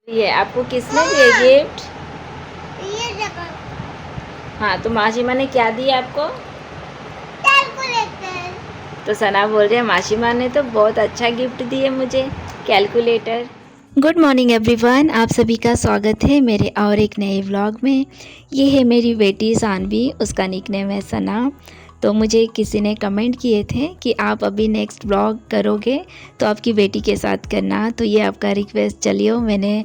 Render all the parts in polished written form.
ये आपको किसने दिए गिफ्ट? ये जगह हाँ, तो मासी माँ ने क्या दिया आपको? कैलकुलेटर। तो सना बोल रहे हैं मासी माँ ने तो बहुत अच्छा गिफ्ट दिए मुझे, कैलकुलेटर। गुड मॉर्निंग एवरीवन, आप सभी का स्वागत है मेरे और एक नए व्लॉग में। ये है मेरी बेटी सानवी, उसका निकनेम है सना। तो मुझे किसी ने कमेंट किए थे कि आप अभी नेक्स्ट व्लॉग करोगे तो आपकी बेटी के साथ करना, तो ये आपका रिक्वेस्ट चलिए मैंने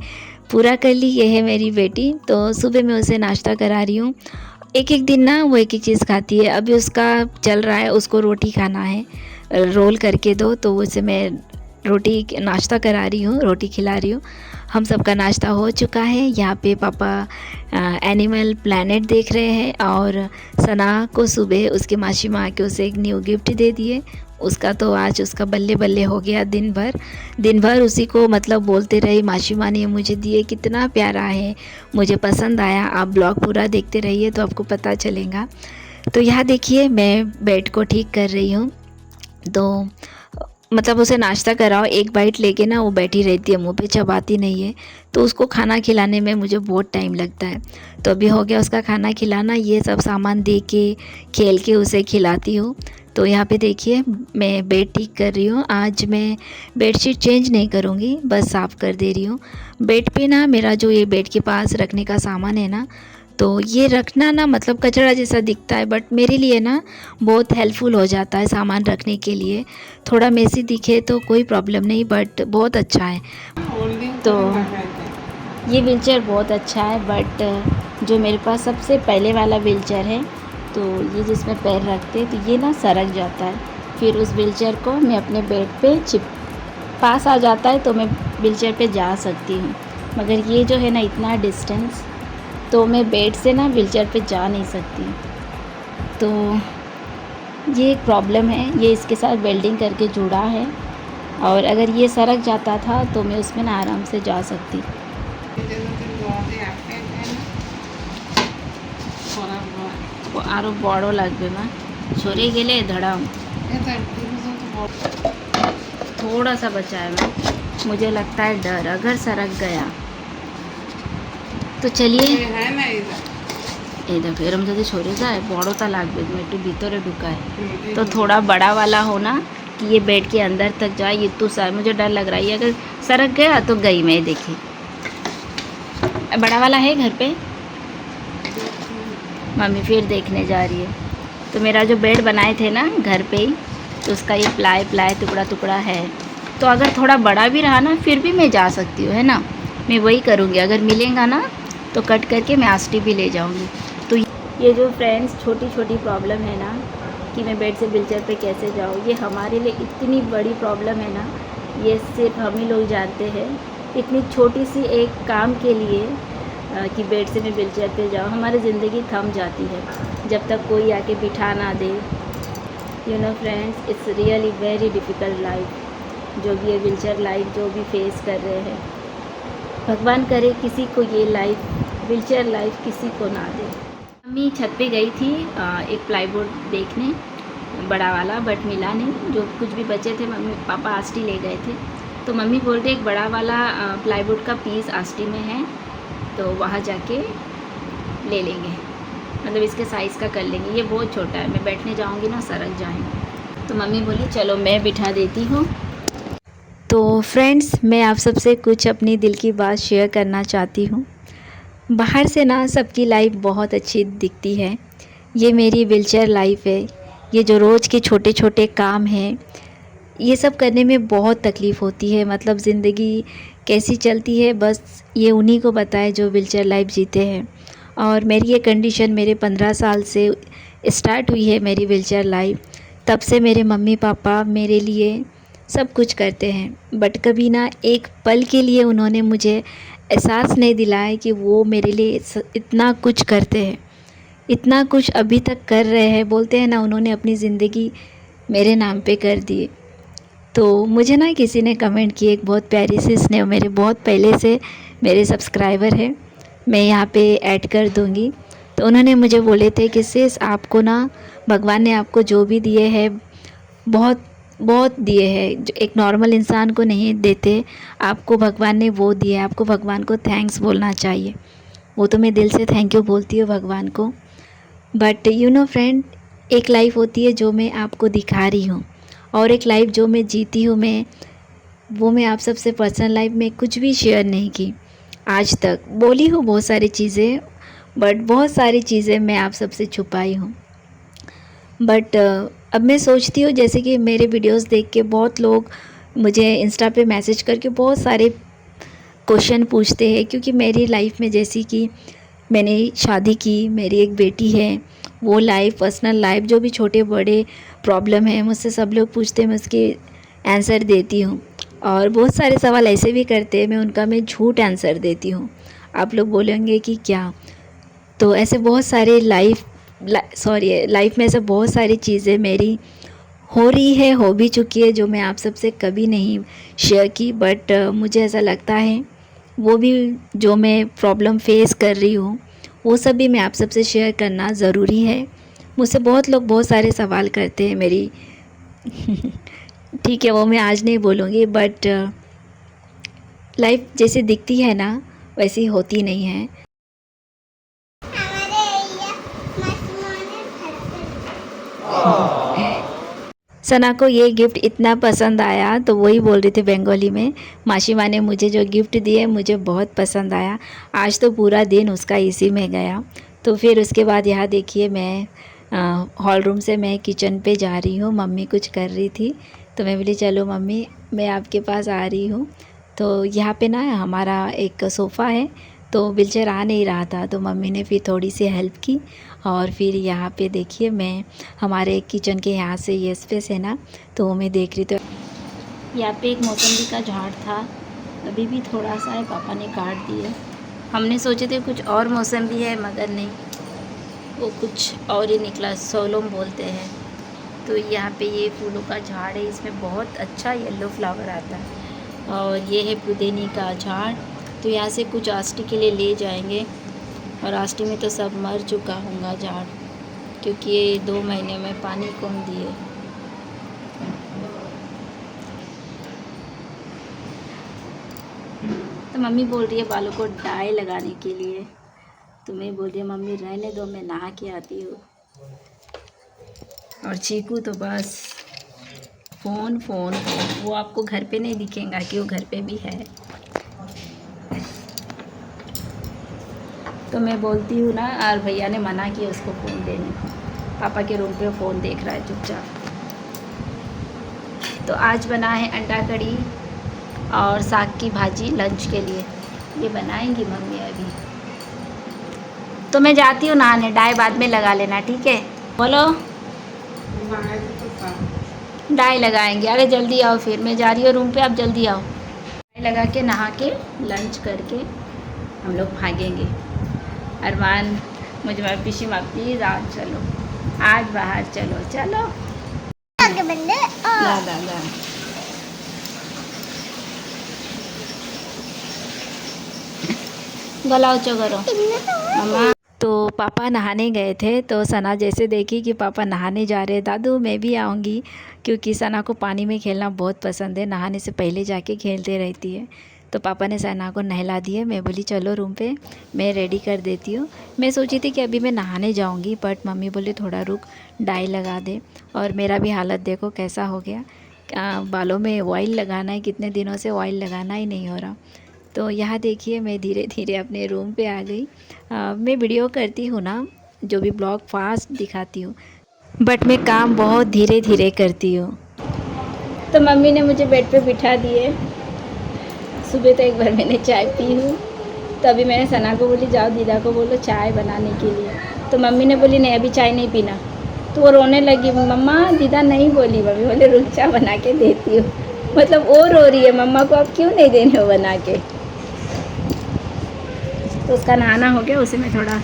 पूरा कर ली। ये है मेरी बेटी, तो सुबह मैं उसे नाश्ता करा रही हूँ। एक एक दिन ना वो एक एक चीज़ खाती है। अभी उसका चल रहा है, उसको रोटी खाना है, रोल करके दो, तो उसे मैं रोटी नाश्ता करा रही हूँ, रोटी खिला रही हूँ। हम सबका नाश्ता हो चुका है। यहाँ पे पापा एनिमल प्लैनेट देख रहे हैं और सना को सुबह उसके मासी माँ के उसे एक न्यू गिफ्ट दे दिए। उसका तो आज उसका बल्ले बल्ले हो गया। दिन भर उसी को मतलब बोलते रहे मासी माँ ने ये मुझे दिए, कितना प्यारा है, मुझे पसंद आया। आप ब्लॉग पूरा देखते रहिए तो आपको पता चलेगा। तो यहाँ देखिए मैं बेड को ठीक कर रही हूँ। तो मतलब उसे नाश्ता कराओ, एक बाइट लेके ना वो बैठी रहती है, मुंह पे चबाती नहीं है। तो उसको खाना खिलाने में मुझे बहुत टाइम लगता है। तो अभी हो गया उसका खाना खिलाना, ये सब सामान दे के खेल के उसे खिलाती हूँ। तो यहाँ पे देखिए मैं बेड ठीक कर रही हूँ। आज मैं बेडशीट चेंज नहीं करूँगी, बस साफ़ कर दे रही हूँ। बेड पे ना मेरा जो ये बेड के पास रखने का सामान है ना, तो ये रखना ना मतलब कचरा जैसा दिखता है, बट मेरे लिए ना बहुत हेल्पफुल हो जाता है सामान रखने के लिए। थोड़ा मेसी दिखे तो कोई प्रॉब्लम नहीं, बट बहुत अच्छा है। तो ये व्हीलचेयर बहुत अच्छा है, बट जो मेरे पास सबसे पहले वाला व्हीलचेयर है, तो ये जिसमें पैर रखते तो ये ना सरक जाता है। फिर उस व्हीलचेयर को मैं अपने बेड पे पास आ जाता है तो मैं व्हीलचेयर पे जा सकती हूँ। मगर ये जो है ना इतना डिस्टेंस, तो मैं बेड से ना व्हीलचेयर पे जा नहीं सकती। तो ये एक प्रॉब्लम है। ये इसके साथ वेल्डिंग करके जुड़ा है, और अगर ये सरक जाता था तो मैं उसमें ना आराम से जा सकती। आरो बड़ो लागबे ना छोरे गेले धड़ाम थोड़ा सा बचा है ना। मुझे लगता है डर अगर सरक गया तो चलिए এই দেখো এরম যদি সরে যায় বড়টা লাগবে, তুমি একটু ভিতরে ঢুকাए तो थोड़ा बड़ा वाला हो ना कि ये बेड के अंदर तक जाए। ये तो सर मुझे डर लग रहा है, अगर सरक गया तो गई मैं। देखिए बड़ा वाला है घर पे, मम्मी फिर देखने जा रही है। तो मेरा जो बेड बनाए थे ना घर पे ही, तो उसका ये प्लाई टुकड़ा टुकड़ा है। तो अगर थोड़ा बड़ा भी रहा ना फिर भी मैं जा सकती हूँ, है ना। मैं वही करूँगी, अगर मिलेगा ना तो कट करके मैं आस्टी भी ले जाऊँगी। तो ये जो फ्रेंड्स छोटी छोटी प्रॉब्लम है ना कि मैं बेड से व्हीलचेयर पे कैसे जाऊँ, ये हमारे लिए इतनी बड़ी प्रॉब्लम है ना, ये सिर्फ हम ही लोग जानते हैं। इतनी छोटी सी एक काम के लिए कि बेड से मैं व्हीलचेयर पे जाऊँ, हमारी ज़िंदगी थम जाती है जब तक कोई आके बिठा ना दे। You know friends, it's really very difficult life, जो भी ये व्हीलचेयर लाइफ जो भी फेस कर रहे हैं। भगवान करे किसी को ये लाइफ, व्हीलचेयर लाइफ किसी को ना दे। मम्मी छत पे गई थी एक प्लाईवुड देखने, बड़ा वाला, बट मिला नहीं। जो कुछ भी बचे थे मम्मी पापा आष्टी ले गए थे। तो मम्मी बोल रही एक बड़ा वाला प्लाईवुड का पीस आष्टी में है, तो वहाँ जाके ले लेंगे, मतलब इसके साइज़ का कर लेंगे। ये बहुत छोटा है, मैं बैठने जाऊँगी ना सरक जाएंगे। तो मम्मी बोली चलो मैं बिठा देती हूँ। तो फ्रेंड्स मैं आप सबसे कुछ अपनी दिल की बात शेयर करना चाहती हूँ। बाहर से ना सबकी लाइफ बहुत अच्छी दिखती है, ये मेरी व्हीलचेयर लाइफ है। ये जो रोज़ के छोटे छोटे काम हैं, ये सब करने में बहुत तकलीफ़ होती है। मतलब ज़िंदगी कैसी चलती है बस ये उन्हीं को पता है जो व्हीलचेयर लाइफ जीते हैं। और मेरी ये कंडीशन मेरे 15 साल से स्टार्ट हुई है, मेरी व्हीलचेयर लाइफ। तब से मेरे मम्मी पापा मेरे लिए सब कुछ करते हैं, बट कभी ना एक पल के लिए उन्होंने मुझे एहसास नहीं दिलाया कि वो मेरे लिए इतना कुछ करते हैं, इतना कुछ अभी तक कर रहे हैं। बोलते हैं ना उन्होंने अपनी ज़िंदगी मेरे नाम पे कर दी। तो मुझे ना किसी ने कमेंट की एक बहुत प्यारी सी स्नेह, मेरे बहुत पहले से मेरे सब्सक्राइबर हैं, मैं यहाँ पे ऐड कर दूँगी। तो उन्होंने मुझे बोले थे कि सिस आपको ना भगवान ने आपको जो भी दिए हैं बहुत बहुत दिए हैं जो एक नॉर्मल इंसान को नहीं देते, आपको भगवान ने वो दिए। आपको भगवान को थैंक्स बोलना चाहिए। वो तो मैं दिल से थैंक यू बोलती हूँ भगवान को। बट यू नो फ्रेंड, एक लाइफ होती है जो मैं आपको दिखा रही हूँ, और एक लाइफ जो मैं जीती हूँ, मैं आप सबसे पर्सनल लाइफ में कुछ भी शेयर नहीं की आज तक। बोली हूँ बहुत सारी चीज़ें, बट बहुत सारी चीज़ें मैं आप सबसे छुपाई हूँ। बट अब मैं सोचती हूँ, जैसे कि मेरे वीडियोस देख के बहुत लोग मुझे इंस्टा पे मैसेज करके बहुत सारे क्वेश्चन पूछते हैं, क्योंकि मेरी लाइफ में जैसी कि मैंने शादी की, मेरी एक बेटी है, वो लाइफ, पर्सनल लाइफ, जो भी छोटे बड़े प्रॉब्लम है मुझसे सब लोग पूछते हैं, मैं उसके आंसर देती हूँ। और बहुत सारे सवाल ऐसे भी करते हैं, मैं झूठ आंसर देती हूँ। आप लोग बोलेंगे कि क्या, तो ऐसे बहुत सारे लाइफ में ऐसे बहुत सारी चीज़ें मेरी हो रही है, हो भी चुकी है, जो मैं आप सबसे कभी नहीं शेयर की। बट मुझे ऐसा लगता है वो भी जो मैं प्रॉब्लम फेस कर रही हूँ, वो सब भी मैं आप सबसे शेयर करना ज़रूरी है। मुझसे बहुत लोग बहुत सारे सवाल करते हैं मेरी ठीक है, वो मैं आज नहीं बोलूँगी। बट लाइफ जैसे दिखती है ना, वैसी होती नहीं है। हमारे एरिया मस्माने सना को ये गिफ्ट इतना पसंद आया, तो वही बोल रही थी बंगाली में, मासी माँ ने मुझे जो गिफ्ट दिए मुझे बहुत पसंद आया। आज तो पूरा दिन उसका इसी में गया। तो फिर उसके बाद यहाँ देखिए, मैं हॉल रूम से मैं किचन पे जा रही हूँ। मम्मी कुछ कर रही थी, तो मैं बोली चलो मम्मी, मैं आपके पास आ रही हूँ। तो यहाँ पे ना हमारा एक सोफ़ा है, तो व्हीलचेयर आ नहीं रहा था, तो मम्मी ने फिर थोड़ी सी हेल्प की। और फिर यहाँ पे देखिए, मैं हमारे किचन के यहाँ से ये स्पेस है ना, तो वो मैं देख रही। तो यहाँ पे एक मौसम्बी का झाड़ था, अभी भी थोड़ा सा है, पापा ने काट दिया। हमने सोचे थे कुछ और मौसम्बी है, मगर नहीं, वो कुछ और ही निकला, सोलम बोलते हैं। तो यहाँ पे ये फूलों का झाड़ है, इसमें बहुत अच्छा येलो फ्लावर आता है। और ये है पुदीने का झाड़। तो यहाँ से कुछ आष्टी के लिए ले जाएंगे, और आष्टी में तो सब मर चुका होगा झाड़, क्योंकि ये 2 महीने में पानी कम दिए। तो मम्मी बोल रही है बालों को डाई लगाने के लिए, तो मैं बोल रही हूँ मम्मी रहने दो, मैं नहा के आती हूँ। और चीकू तो बस फ़ोन फ़ोन फ़ोन, वो आपको घर पे नहीं दिखेगा कि वो घर पे भी है। तो मैं बोलती हूँ ना, और भैया ने मना किया उसको फ़ोन देने को, पापा के रूम पे फ़ोन देख रहा है चुपचाप। तो आज बना है अंडा कड़ी और साग की भाजी लंच के लिए, ये बनाएंगी मम्मी अभी। तो मैं जाती हूँ नहाने, डाई बाद में लगा लेना, ठीक है? बोलो, डाई लगाएंगे। अरे जल्दी आओ, फिर मैं जा रही हूँ रूम पे, आप जल्दी आओ। डाई लगा के नहा के लंच करके हम लोग भागेंगे। अरमान, मुझे मैं पिशी माँ प्लीज़ आज चलो, आज बाहर चलो चलो। आगे बंदे ला ला ला। गलाओ चो करो मम्मा। तो पापा नहाने गए थे, तो सना जैसे देखी कि पापा नहाने जा रहे, दादू मैं भी आऊँगी, क्योंकि सना को पानी में खेलना बहुत पसंद है, नहाने से पहले जाके खेलते रहती है। तो पापा ने सना को नहला दिए। मैं बोली चलो रूम पे, मैं रेडी कर देती हूँ। मैं सोची थी कि अभी मैं नहाने जाऊँगी, बट मम्मी बोली थोड़ा रुक, डाई लगा दे। और मेरा भी हालत देखो कैसा हो गया, बालों में ऑयल लगाना है, कितने दिनों से ऑयल लगाना ही नहीं हो रहा। तो यहाँ देखिए, मैं धीरे धीरे अपने रूम पे आ गई। मैं वीडियो करती हूँ ना, जो भी ब्लॉग फास्ट दिखाती हूँ, बट मैं काम बहुत धीरे धीरे करती हूँ। तो मम्मी ने मुझे बेड पे बिठा दिए। सुबह तो एक बार मैंने चाय पी हूँ, तो अभी मैंने सना को बोली जाओ दीदा को बोलो चाय बनाने के लिए। तो मम्मी ने बोली नहीं अभी चाय नहीं पीना, तो वो रोने लगी, मम्मा दीदा नहीं बोली। मम्मी बोले रुक चाय बना के देती हूँ, मतलब वो रो रही है मम्मा को आप क्यों नहीं देने हो बना के। तो उसका नहाना हो गया, उसे मैं थोड़ा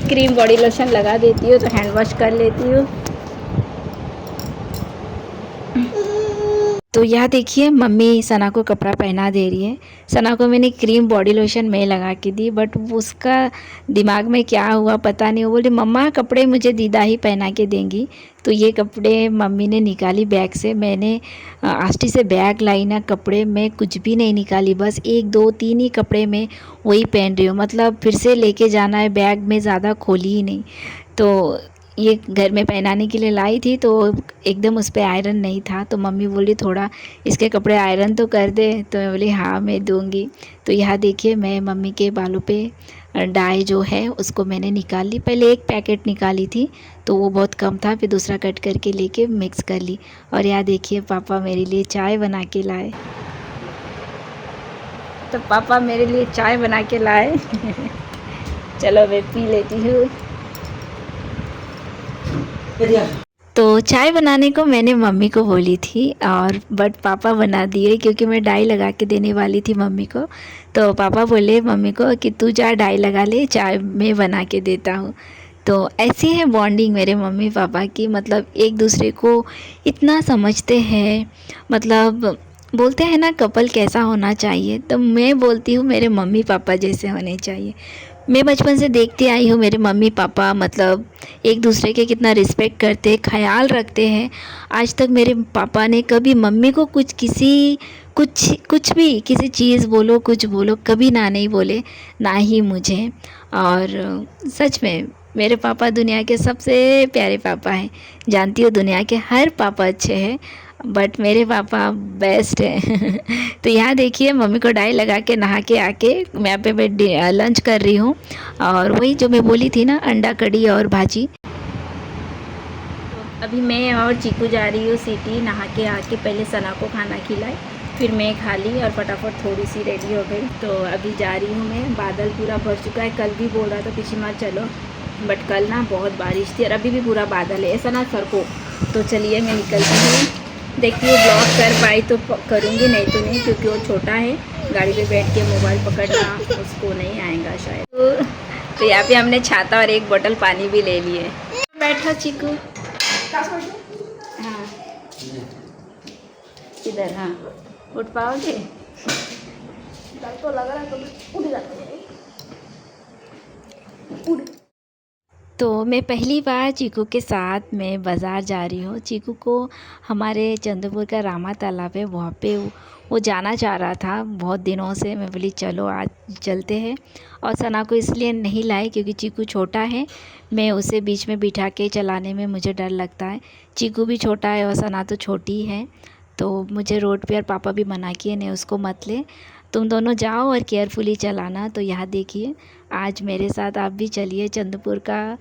क्रीम बॉडी लोशन लगा देती हूँ, तो हैंड वॉश कर लेती हूँ। तो यहाँ देखिए मम्मी सना को कपड़ा पहना दे रही है। सना को मैंने क्रीम बॉडी लोशन मैं लगा के दी, बट उसका दिमाग में क्या हुआ पता नहीं, वो बोली मम्मा कपड़े मुझे दीदा ही पहना के देंगी। तो ये कपड़े मम्मी ने निकाली बैग से। मैंने आष्टी से बैग लाई ना, कपड़े में कुछ भी नहीं निकाली, बस 1 2 3 ही कपड़े में वही पहन रही हूँ। मतलब फिर से लेके जाना है, बैग में ज़्यादा खोली ही नहीं। तो ये घर में पहनाने के लिए लाई थी, तो एकदम उस पर आयरन नहीं था। तो मम्मी बोली थोड़ा इसके कपड़े आयरन तो कर दे। तो मैं बोली हाँ मैं दूँगी। तो यहाँ देखिए मैं मम्मी के बालों पे डाई जो है उसको मैंने निकाल ली। पहले एक पैकेट निकाली थी तो वो बहुत कम था, फिर दूसरा कट करके लेके मिक्स कर ली। और यहाँ देखिए पापा मेरे लिए चाय बना के लाए। तो पापा मेरे लिए चाय बना के लाए। चलो मैं पी लेती हूँ। तो चाय बनाने को मैंने मम्मी को बोली थी, और बट पापा बना दिए क्योंकि मैं डाई लगा के देने वाली थी मम्मी को। तो पापा बोले मम्मी को कि तू जा डाई लगा ले, चाय मैं बना के देता हूँ। तो ऐसी है बॉन्डिंग मेरे मम्मी पापा की, मतलब एक दूसरे को इतना समझते हैं। मतलब बोलते हैं ना कपल कैसा होना चाहिए, तो मैं बोलती हूँ मेरे मम्मी पापा जैसे होने चाहिए। मैं बचपन से देखती आई हूँ मेरे मम्मी पापा मतलब एक दूसरे के कितना रिस्पेक्ट करते, ख्याल रखते हैं। आज तक मेरे पापा ने कभी मम्मी को कुछ भी किसी चीज़ बोलो, कुछ बोलो, कभी ना नहीं बोले, ना ही मुझे। और सच में मेरे पापा दुनिया के सबसे प्यारे पापा हैं। जानती हो दुनिया के हर पापा अच्छे हैं, बट मेरे पापा बेस्ट है। तो यहाँ देखिए मम्मी को डाई लगा के नहा के आके मैं यहाँ पे लंच कर रही हूँ। और वही जो मैं बोली थी ना, अंडा कड़ी और भाजी। तो अभी मैं और चीकू जा रही हूँ सिटी। नहा के आके पहले सना को खाना खिलाई, फिर मैं खा ली और फटाफट थोड़ी सी रेडी हो गई। तो अभी जा रही हूँ मैं। बादल पूरा भर चुका है। कल भी बोल रहा था पिछली मार चलो, बट कल ना बहुत बारिश थी और अभी भी पूरा बादल है, ऐसा ना सर को। तो चलिए मैं निकलती हूँ। देखती हूँ ब्लॉग कर पाई तो करूँगी, नहीं तो नहीं, क्योंकि वो छोटा है, गाड़ी पे बैठ के मोबाइल पकड़ना उसको नहीं आएगा शायद। तो यहाँ पे हमने छाता और एक बोतल पानी भी ले लिए। बैठो चीकू। हाँ इधर, हाँ उठ पाओगे? तो लग रहा है तो उड़ जाता है। तो मैं पहली बार चीकू के साथ मैं बाज़ार जा रही हूँ। चीकू को हमारे चंद्रपुर का रामा तालाब है, वहाँ पे वो जाना चाह रहा था बहुत दिनों से। मैं बोली चलो आज चलते हैं। और सना को इसलिए नहीं लाए क्योंकि चीकू छोटा है, मैं उसे बीच में बिठा के चलाने में मुझे डर लगता है। चीकू भी छोटा है और सना तो छोटी है, तो मुझे रोड पे और पापा भी मना किए नहीं उसको मत ले, तुम दोनों जाओ और केयरफुली चलाना। तो यहाँ देखिए आज मेरे साथ आप भी चलिए चंद्रपुर का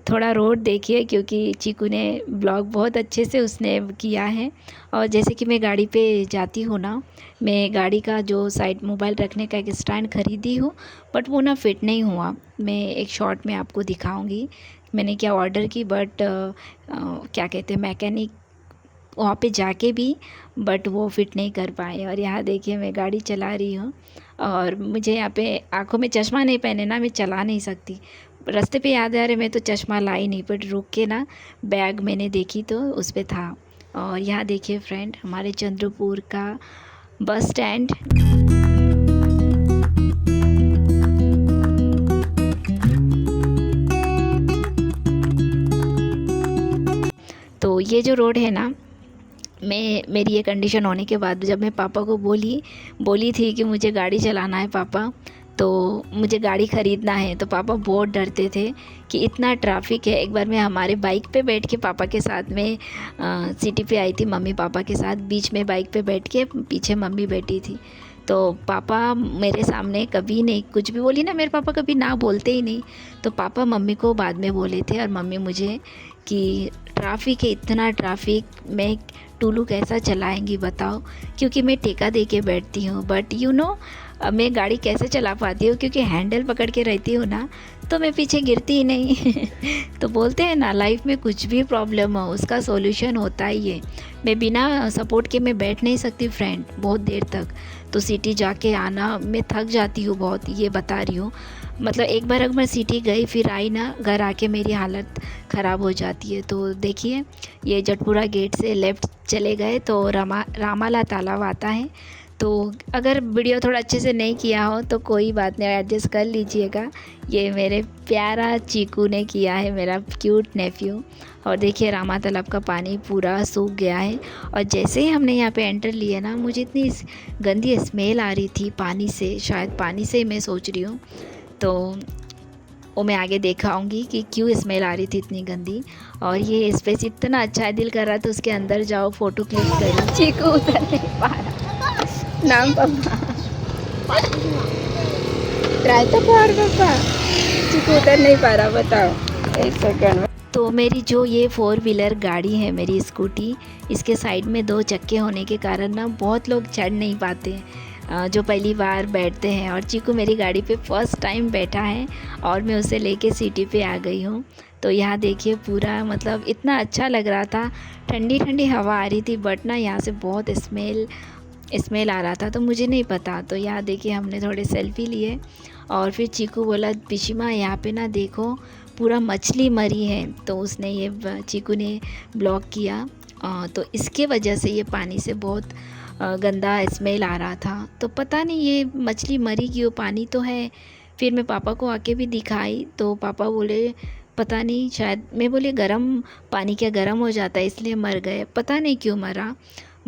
थोड़ा रोड देखिए, क्योंकि चीकू ने ब्लॉग बहुत अच्छे से उसने किया है। और जैसे कि मैं गाड़ी पे जाती हूँ ना, मैं गाड़ी का जो साइड मोबाइल रखने का एक स्टैंड ख़रीदी हूँ, बट वो ना फिट नहीं हुआ। मैं एक शॉर्ट में आपको दिखाऊंगी मैंने क्या ऑर्डर की, बट क्या कहते हैं मैकेनिक वहाँ पे जाके भी बट वो फिट नहीं कर पाए। और यहाँ देखिए मैं गाड़ी चला रही हूँ और मुझे यहाँ पे आँखों में चश्मा नहीं पहने ना, मैं चला नहीं सकती। रास्ते पे याद आ रहे मैं तो चश्मा लाई नहीं, बट रुक के ना बैग मैंने देखी तो उस पे था। और यहाँ देखिए फ्रेंड हमारे चंद्रपुर का बस स्टैंड। तो ये जो रोड है ना, मेरी ये कंडीशन होने के बाद जब मैं पापा को बोली थी कि मुझे गाड़ी चलाना है पापा, तो मुझे गाड़ी ख़रीदना है, तो पापा बहुत डरते थे कि इतना ट्रैफिक है। एक बार मैं हमारे बाइक पे बैठ के पापा के साथ में सिटी पे आई थी मम्मी पापा के साथ, बीच में बाइक पे बैठ के पीछे मम्मी बैठी थी। तो पापा मेरे सामने कभी नहीं कुछ भी बोली ना, मेरे पापा कभी ना बोलते ही नहीं। तो पापा मम्मी को बाद में बोले थे और मम्मी मुझे कि ट्रैफिक है, इतना ट्रैफिक मैं टुल्लू कैसा चलाएंगी बताओ, क्योंकि मैं ठेका दे के बैठती हूँ। बट यू नो मैं गाड़ी कैसे चला पाती हूँ, क्योंकि हैंडल पकड़ के रहती हूँ ना, तो मैं पीछे गिरती ही नहीं। तो बोलते हैं ना लाइफ में कुछ भी प्रॉब्लम हो उसका सॉल्यूशन होता ही है। मैं बिना सपोर्ट के मैं बैठ नहीं सकती फ्रेंड बहुत देर तक। तो सिटी जाके आना मैं थक जाती हूँ बहुत, ये बता रही हूँ। मतलब एक बार अगर मैं सिटी गई फिर आई ना, घर आके मेरी हालत ख़राब हो जाती है। तो देखिए ये जटपुरा गेट से लेफ़्ट चले गए तो रामाला तालाब आता है। तो अगर वीडियो थोड़ा अच्छे से नहीं किया हो तो कोई बात नहीं, एडजस्ट कर लीजिएगा। ये मेरे प्यारा चीकू ने किया है, मेरा क्यूट नेफ्यू। और देखिए रामा तालाब का पानी पूरा सूख गया है। और जैसे ही हमने यहाँ पे एंटर लिया ना, मुझे इतनी गंदी स्मेल आ रही थी पानी से, शायद पानी से ही मैं सोच रही हूँ। तो वो मैं आगे दिखाऊंगी कि क्यों स्मेल आ रही थी इतनी गंदी। और ये स्पेस इतना अच्छा है, दिल कर रहा था उसके अंदर जाओ फ़ोटो क्लिक करो। चीकू उतर नहीं पा रहा, नाम पापा ट्राई तो कर पापा, चीकू उतर नहीं पा रहा, बताओ एक सेकंड। तो मेरी जो ये 4 व्हीलर गाड़ी है, मेरी स्कूटी, इसके साइड में 2 चक्के होने के कारण ना बहुत लोग चढ़ नहीं पाते जो पहली बार बैठते हैं। और चीकू मेरी गाड़ी पे फर्स्ट टाइम बैठा है और मैं उसे लेके सिटी पे आ गई हूँ। तो यहाँ देखिए पूरा मतलब इतना अच्छा लग रहा था, ठंडी ठंडी हवा आ रही थी, बट ना यहाँ से बहुत स्मेल आ रहा था, तो मुझे नहीं पता। तो यहाँ देखिए हमने थोड़े सेल्फी लिए और फिर चीकू बोला पिशिमा यहाँ पे ना देखो पूरा मछली मरी है। तो उसने ये चीकू ने ब्लॉक किया। तो इसके वजह से ये पानी से बहुत गंदा स्मेल आ रहा था। तो पता नहीं ये मछली मरी क्यों, पानी तो है। फिर मैं पापा को आके भी दिखाई तो पापा बोले पता नहीं, शायद मैं बोले गरम पानी क्या गर्म हो जाता है इसलिए मर गए, पता नहीं क्यों मरा।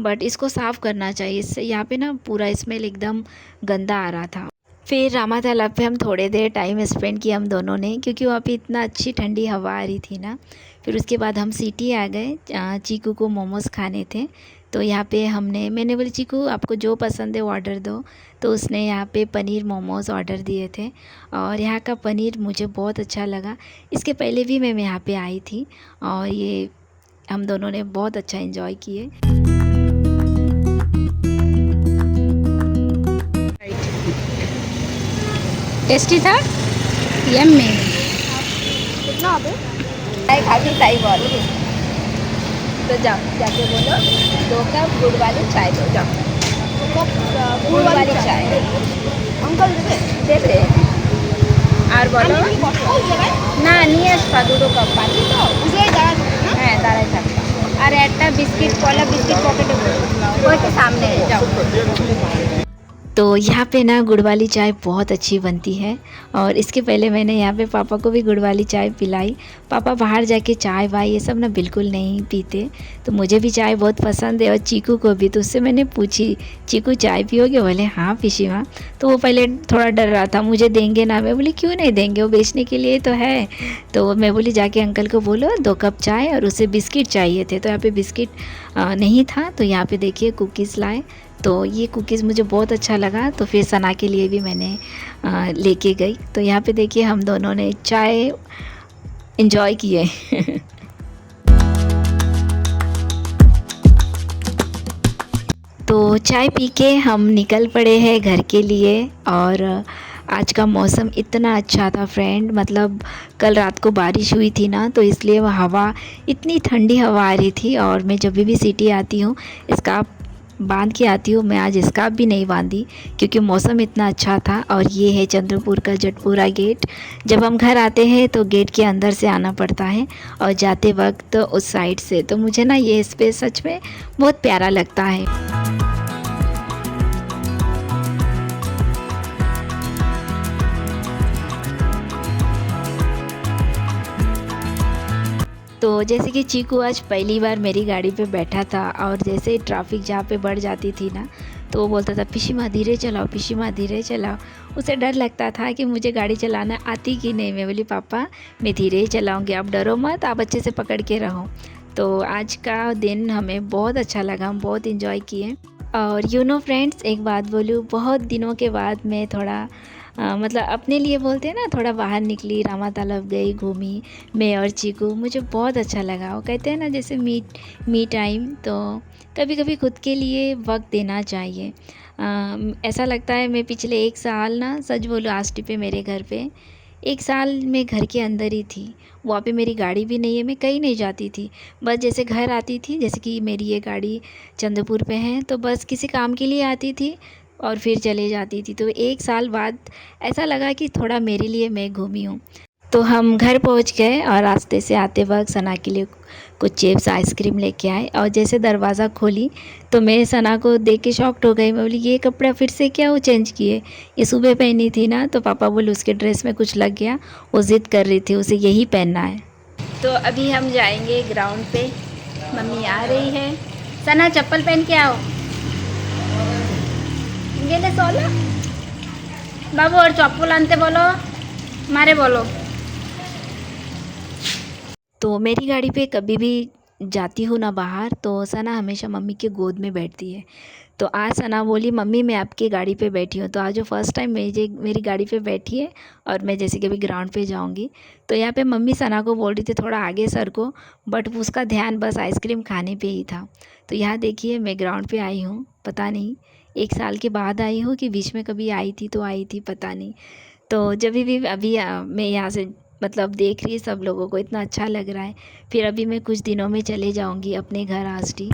बट इसको साफ़ करना चाहिए, इससे यहाँ पे ना पूरा स्मेल एकदम गंदा आ रहा था। फिर रामा तालाब पे हम थोड़े देर टाइम स्पेंड किया हम दोनों ने, क्योंकि वहाँ पे इतना अच्छी ठंडी हवा आ रही थी ना। फिर उसके बाद हम सिटी आ गए, चीकू को मोमोज़ खाने थे। तो यहाँ पे मैंने बोली चीकू आपको जो पसंद है वो ऑर्डर दो। तो उसने यहाँ पे पनीर मोमोज़ ऑर्डर दिए थे और यहाँ का पनीर मुझे बहुत अच्छा लगा। इसके पहले भी मैं यहाँ पे आई थी और ये हम दोनों ने बहुत अच्छा एंजॉय किए। टेस्टी था, यम्मी। कितना अबे खाती चाय बोल, तो जाओ जाके बोलो 2 कप गुड़ वाली चाय दो, जाओ गुड़ वाली चाय अंकल दे दे। और बोलो ना नहीं আসবা 2 কাপ পানি তো বুঝে দাঁড়া হ্যাঁ দাঁড়াই থাকবা। আর একটা বিস্কিট কলা বিস্কিট পকেটে ওই তো सामने जाओ। तो यहाँ पे ना गुड़ वाली चाय बहुत अच्छी बनती है और इसके पहले मैंने यहाँ पे पापा को भी गुड़ वाली चाय पिलाई। पापा बाहर जाके चाय वाय ये सब ना बिल्कुल नहीं पीते, तो मुझे भी चाय बहुत पसंद है और चीकू को भी। तो उससे मैंने पूछी चीकू चाय पियोगे, बोले हाँ पिशिमा। तो वो पहले थोड़ा डर रहा था मुझे देंगे ना, मैं बोली क्यों नहीं देंगे, वो बेचने के लिए तो है। तो मैं बोली जाके अंकल को बोलो 2 कप चाय और उसे बिस्किट चाहिए थे। तो यहाँ पे बिस्किट नहीं था, तो यहाँ पे देखिए कुकीज़ लाए। तो ये कुकीज़ मुझे बहुत अच्छा लगा, तो फिर सना के लिए भी मैंने लेके गई। तो यहाँ पे देखिए हम दोनों ने चाय एंजॉय किए। तो चाय पी के हम निकल पड़े हैं घर के लिए। और आज का मौसम इतना अच्छा था फ्रेंड, मतलब कल रात को बारिश हुई थी ना, तो इसलिए वह हवा इतनी ठंडी हवा आ रही थी। और मैं जब भी सिटी आती हूँ स्कार्फ बांध के आती हूँ, मैं आज स्कार्फ भी नहीं बांधी क्योंकि मौसम इतना अच्छा था। और ये है चंद्रपुर का जटपुरा गेट। जब हम घर आते हैं तो गेट के अंदर से आना पड़ता है और जाते वक्त उस साइड से। तो मुझे ना ये स्पेस सच में बहुत प्यारा लगता है। तो जैसे कि चीकू आज पहली बार मेरी गाड़ी पे बैठा था और जैसे ही ट्रैफिक जहाँ पे बढ़ जाती थी ना, तो वो बोलता था पिशिमा धीरे चलाओ, पिशिमा धीरे चलाओ। उसे डर लगता था कि मुझे गाड़ी चलाना आती कि नहीं। मैं बोली पापा मैं धीरे ही चलाऊँगी, आप डरो मत, आप अच्छे से पकड़ के रहो। तो आज का दिन हमें बहुत अच्छा लगा, हम बहुत इन्जॉय किए। और यू नो फ्रेंड्स, एक बात बोलूँ, बहुत दिनों के बाद मैं थोड़ा मतलब अपने लिए बोलते हैं ना, थोड़ा बाहर निकली, रामा तालाब गई, घूमी मैं और चीकू, मुझे बहुत अच्छा लगा। वो कहते हैं ना जैसे मी टाइम, तो कभी कभी खुद के लिए वक्त देना चाहिए। ऐसा लगता है मैं पिछले 1 साल ना, सच बोलूँ आष्टी पे मेरे घर पे 1 साल मैं घर के अंदर ही थी। वहाँ पे मेरी गाड़ी भी नहीं है, मैं कहीं नहीं जाती थी। बस जैसे घर आती थी, जैसे कि मेरी ये गाड़ी चंद्रपुर पे है, तो बस किसी काम के लिए आती थी और फिर चले जाती थी। तो 1 साल बाद ऐसा लगा कि थोड़ा मेरे लिए मैं घूमी हूँ। तो हम घर पहुँच गए और रास्ते से आते वक्त सना के लिए कुछ चिप्स आइसक्रीम लेके आए। और जैसे दरवाज़ा खोली तो मैं सना को देख के शॉक्ड हो गई। मैं बोली ये कपड़ा फिर से क्या वो चेंज किए, ये सुबह पहनी थी ना। तो पापा बोले उसके ड्रेस में कुछ लग गया, वो ज़िद कर रही थी उसे यही पहनना है। तो अभी हम जाएंगे ग्राउंड पे, मम्मी आ रही है। सना चप्पल पहन के आओ, गेले सोला बाबू, और चप्पल आनते बोलो, मारे बोलो। तो मेरी गाड़ी पे कभी भी जाती हूँ ना बाहर तो सना हमेशा मम्मी के गोद में बैठती है। तो आज सना बोली मम्मी मैं आपकी गाड़ी पे बैठी हूँ। तो आज वो फर्स्ट टाइम मेरी गाड़ी पे बैठी है और मैं जैसे कि अभी ग्राउंड पे जाऊँगी। तो यहाँ पे मम्मी सना को बोल रही थी थोड़ा आगे सर को, बट उसका ध्यान बस आइसक्रीम खाने पे ही था। तो यहाँ देखिए मैं ग्राउंड पे आई हूँ, पता नहीं 1 साल के बाद आई हूँ कि बीच में कभी आई थी तो आई थी, पता नहीं। तो जब भी अभी मैं यहाँ से मतलब देख रही सब लोगों को इतना अच्छा लग रहा है। फिर अभी मैं कुछ दिनों में चले जाऊँगी अपने घर आष्टी।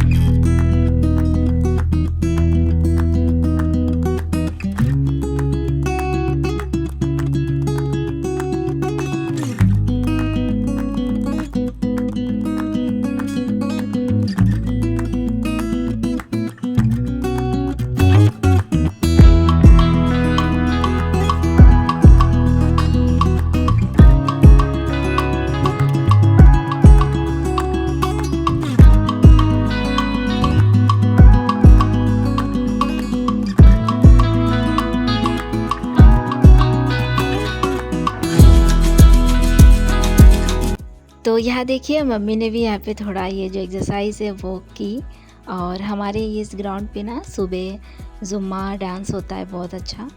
तो यहाँ देखिए मम्मी ने भी यहाँ पे थोड़ा ये जो एक्सरसाइज है वो की। और हमारे इस ग्राउंड पे ना सुबह जुम्मा डांस होता है बहुत अच्छा।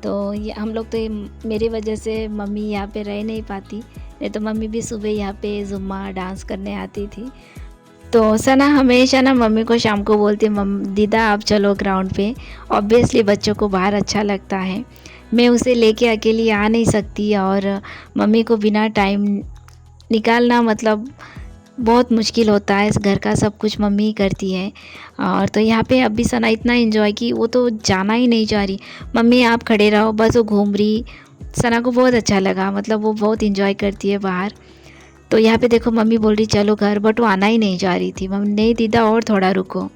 तो ये हम लोग तो मेरी वजह से मम्मी यहाँ पे रह नहीं पाती, नहीं तो मम्मी भी सुबह यहाँ पे जुम्मा डांस करने आती थी। तो सना हमेशा ना मम्मी को शाम को बोलती दीदा आप चलो ग्राउंड पे। ऑब्वियसली बच्चों को बाहर अच्छा लगता है, मैं उसे लेके अकेली आ नहीं सकती और मम्मी को बिना टाइम निकालना मतलब बहुत मुश्किल होता है। इस घर का सब कुछ मम्मी ही करती है। और तो यहाँ पे अभी सना इतना एंजॉय की, वो तो जाना ही नहीं चाह रही, मम्मी आप खड़े रहो, बस वो घूम रही। सना को बहुत अच्छा लगा, मतलब वो बहुत एंजॉय करती है बाहर। तो यहाँ पे देखो मम्मी बोल रही चलो घर, बट वो आना ही नहीं चाह रही थी। मम्मी नहीं दीदा और थोड़ा रुको।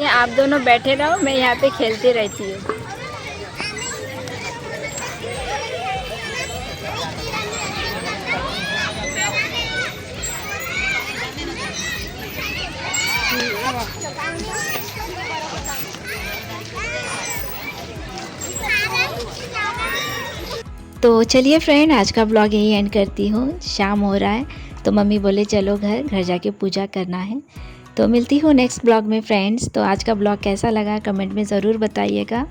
आप दोनों बैठे रहो, मैं यहाँ पे खेलती रहती हूँ। तो चलिए फ्रेंड आज का ब्लॉग यही एंड करती हूँ। शाम हो रहा है तो मम्मी बोले चलो घर जाके पूजा करना है। तो मिलती हूँ नेक्स्ट ब्लॉग में फ्रेंड्स। तो आज का ब्लॉग कैसा लगा कमेंट में ज़रूर बताइएगा।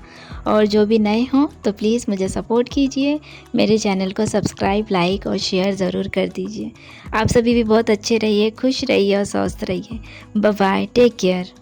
और जो भी नए हों तो प्लीज़ मुझे सपोर्ट कीजिए, मेरे चैनल को सब्सक्राइब लाइक और शेयर ज़रूर कर दीजिए। आप सभी भी बहुत अच्छे रहिए, खुश रहिए और स्वस्थ रहिए। Bye bye, take care.